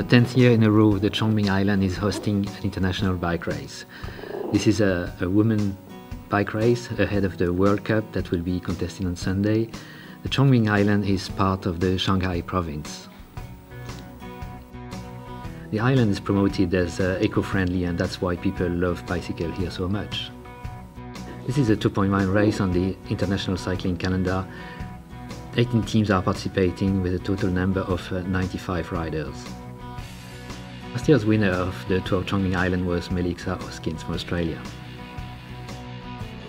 10th year in a row, the Chongming Island is hosting an international bike race. This is a women bike race ahead of the World Cup that will be contested on Sunday. The Chongming Island is part of the Shanghai province. The island is promoted as eco-friendly, and that's why people love bicycle here so much. This is a 2.1 race on the international cycling calendar. 18 teams are participating with a total number of 95 riders. Last year's winner of the Tour of Chongming Island was Melissa Hoskins from Australia.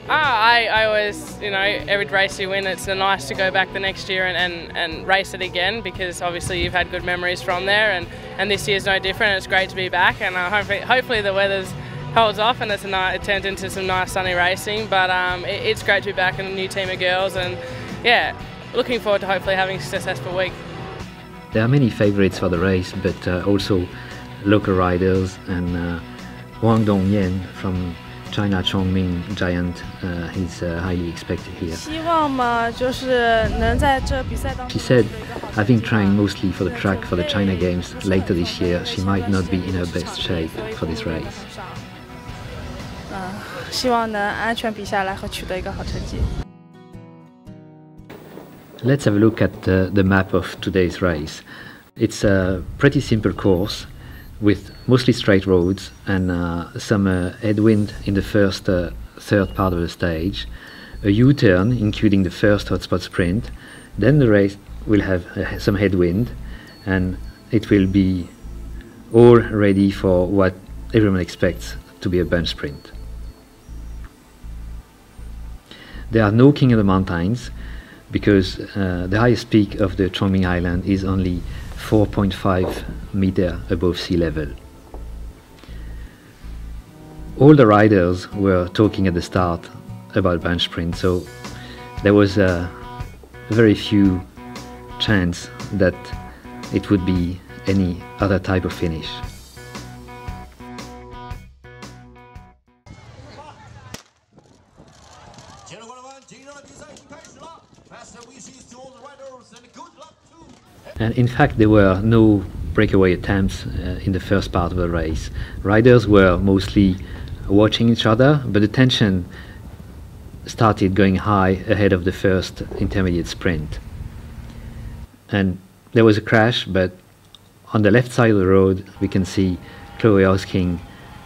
I always, every race you win, it's nice to go back the next year and race it again, because obviously you've had good memories from there, and this year's no different. It's great to be back, and hopefully the weather's holds off and it turns into some nice sunny racing, but it's great to be back in a new team of girls, and yeah, looking forward to hopefully having a successful week. There are many favourites for the race, but also local riders, and Wang Dongyan from China Chongming Giant is highly expected here. She said, having trained mostly for the track for the China Games later this year, she might not be in her best shape for this race. Let's have a look at the map of today's race. It's a pretty simple course with mostly straight roads and some headwind in the first third part of the stage, a U-turn including the first hotspot sprint, then the race will have some headwind, and it will be all ready for what everyone expects to be a bunch sprint. There are no King of the Mountains because the highest peak of the Chongming Island is only 4.5 meters above sea level. All the riders were talking at the start about bunch sprint, so there was a very few chance that it would be any other type of finish. And in fact, there were no breakaway attempts in the first part of the race. Riders were mostly watching each other, but the tension started going high ahead of the first intermediate sprint. And there was a crash, but on the left side of the road we can see Chloe Hosking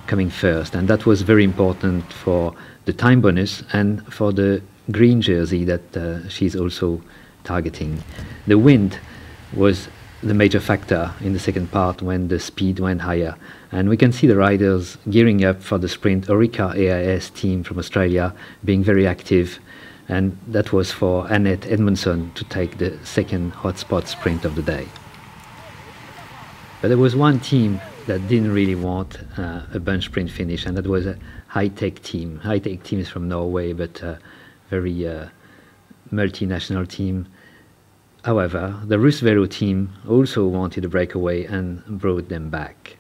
coming first, and that was very important for the time bonus and for the green jersey that she's also targeting. The wind was the major factor in the second part when the speed went higher, and we can see the riders gearing up for the sprint. Orica AIS team from Australia being very active, and that was for Annette Edmondson to take the second hotspot sprint of the day. But there was one team that didn't really want a bunch sprint finish, and that was a high-tech team. High-tech team is from Norway, but very multinational team. However, the Russ Velo team also wanted a breakaway and brought them back.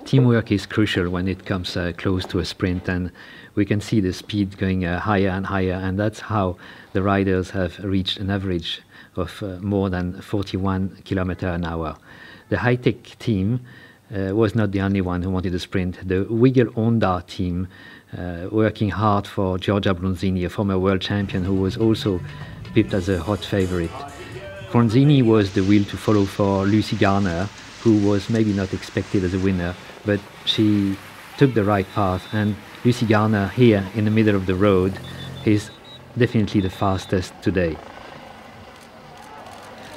Teamwork is crucial when it comes close to a sprint, and we can see the speed going higher and higher, and that's how the riders have reached an average of more than 41 kilometers an hour. The high-tech team was not the only one who wanted a sprint. The Wiggle Honda team, working hard for Giorgia Bronzini, a former world champion who was also picked as a hot favorite. Bronzini was the wheel to follow for Lucy Garner, who was maybe not expected as a winner, but she took the right path, and Lucy Garner here in the middle of the road is definitely the fastest today.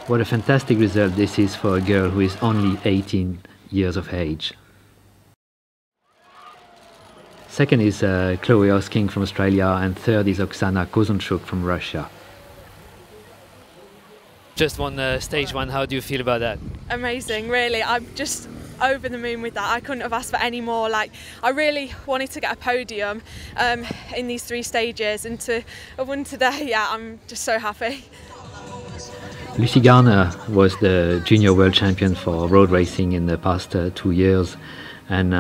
What a fantastic result this is for a girl who is only 18 years of age. Second is Chloe Hosking from Australia, and third is Oksana Kozonchuk from Russia. Just won stage one. How do you feel about that? Amazing, really. I'm just over the moon with that. I couldn't have asked for any more. I really wanted to get a podium in these three stages, and to have won today, yeah, I'm just so happy. Lucy Garner was the junior world champion for road racing in the past 2 years, and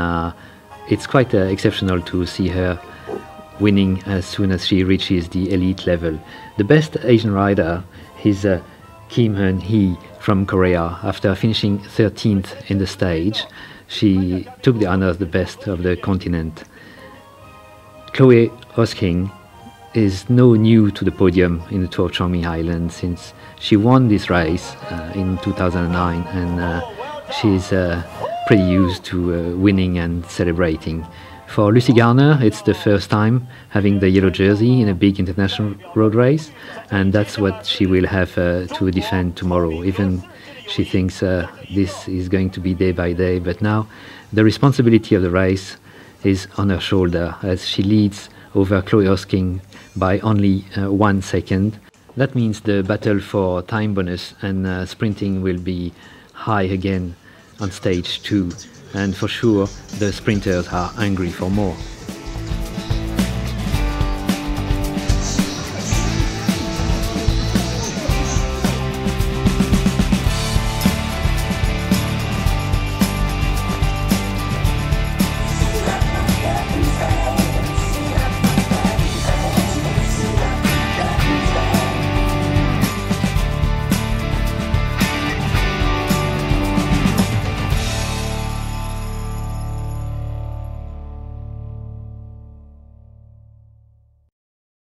it's quite exceptional to see her winning as soon as she reaches the elite level. The best Asian rider is Kim Eun-hee from Korea. After finishing 13th in the stage, she took the honors, the best of the continent. Chloe Hosking is no new to the podium in the Tour of Charming Islands since she won this race in 2009, and she's pretty used to winning and celebrating. For Lucy Garner, it's the first time having the yellow jersey in a big international road race, and that's what she will have to defend tomorrow. Even she thinks this is going to be day by day, but now the responsibility of the race is on her shoulder as she leads over Chloe Hosking by only 1 second. That means the battle for time bonus and sprinting will be high again on stage 2, and for sure the sprinters are hungry for more.